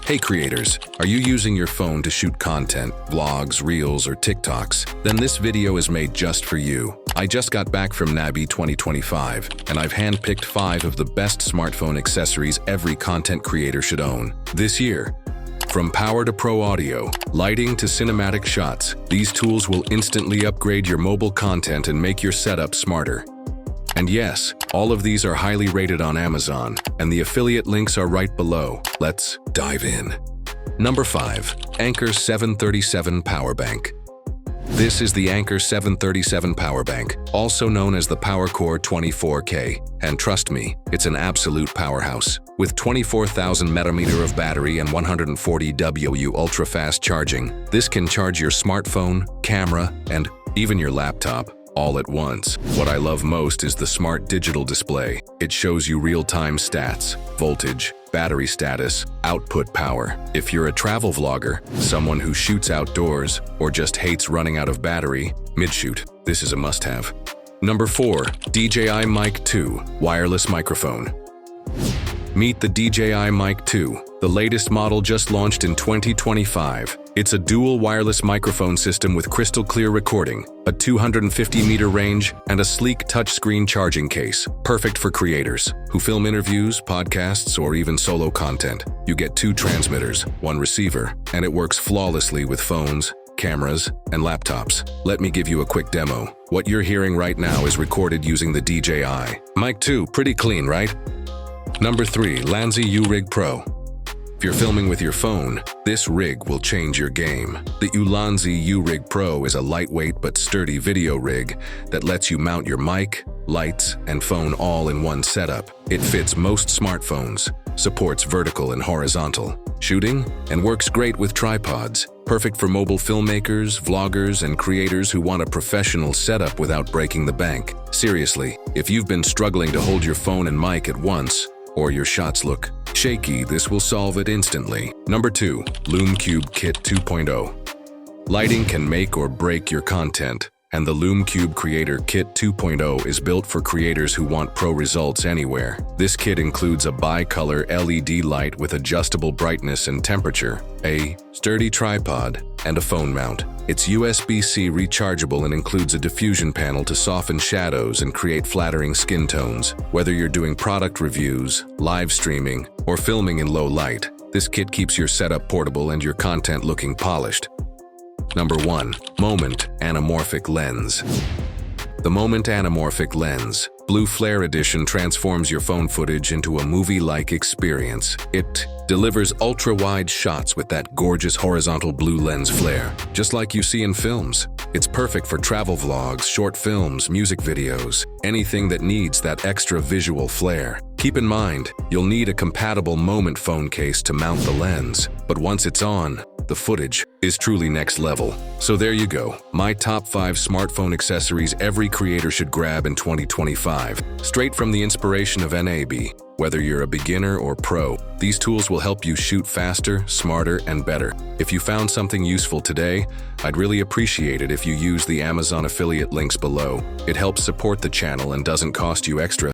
Hey creators, are you using your phone to shoot content, vlogs, reels, or TikToks? Then this video is made just for you. I just got back from NAB 2025, and I've handpicked 5 of the best smartphone accessories every content creator should own this year. From power to pro audio, lighting to cinematic shots, these tools will instantly upgrade your mobile content and make your setup smarter. And yes, all of these are highly rated on Amazon, and the affiliate links are right below. Let's dive in. Number 5. Anker 737 Power Bank. This is the Anker 737 Power Bank, also known as the PowerCore 24K, and trust me, it's an absolute powerhouse. With 24,000 mAh of battery and 140 W ultra-fast charging, this can charge your smartphone, camera, and even your laptop all at once. What I love most is the smart digital display. It shows you real-time stats, voltage, battery status, output power. If you're a travel vlogger, someone who shoots outdoors, or just hates running out of battery mid-shoot, this is a must-have. Number 4. DJI Mic 2 Wireless Microphone. Meet the DJI Mic 2, the latest model just launched in 2025. It's a dual wireless microphone system with crystal clear recording, a 250-meter range, and a sleek touchscreen charging case, perfect for creators who film interviews, podcasts, or even solo content. You get 2 transmitters, 1 receiver, and it works flawlessly with phones, cameras, and laptops. Let me give you a quick demo. What you're hearing right now is recorded using the DJI Mic 2. Pretty clean, right? Number 3. Lanzi U-Rig Pro. If you're filming with your phone, this rig will change your game. The Ulanzi U-Rig Pro is a lightweight but sturdy video rig that lets you mount your mic, lights, and phone all in one setup. It fits most smartphones, supports vertical and horizontal shooting, and works great with tripods. Perfect for mobile filmmakers, vloggers, and creators who want a professional setup without breaking the bank. Seriously, if you've been struggling to hold your phone and mic at once, or your shots look shaky, this will solve it instantly. Number 2. Lume Cube Kit 2.0. Lighting can make or break your content, and the Lume Cube Creator Kit 2.0 is built for creators who want pro results anywhere. This kit includes a bi-color LED light with adjustable brightness and temperature, a sturdy tripod, and a phone mount. It's USB-C rechargeable and includes a diffusion panel to soften shadows and create flattering skin tones. Whether you're doing product reviews, live streaming, or filming in low light, this kit keeps your setup portable and your content looking polished. Number 1. Moment Anamorphic Lens. The Moment Anamorphic Lens Blue Flare Edition transforms your phone footage into a movie-like experience. It delivers ultra-wide shots with that gorgeous horizontal blue lens flare, just like you see in films. It's perfect for travel vlogs, short films, music videos, anything that needs that extra visual flair. Keep in mind, you'll need a compatible Moment phone case to mount the lens, but once it's on, the footage is truly next level. So there you go, my top 5 smartphone accessories every creator should grab in 2025. Straight from the inspiration of NAB. Whether you're a beginner or pro, these tools will help you shoot faster, smarter, and better. If you found something useful today, I'd really appreciate it if you use the Amazon affiliate links below. It helps support the channel and doesn't cost you extra.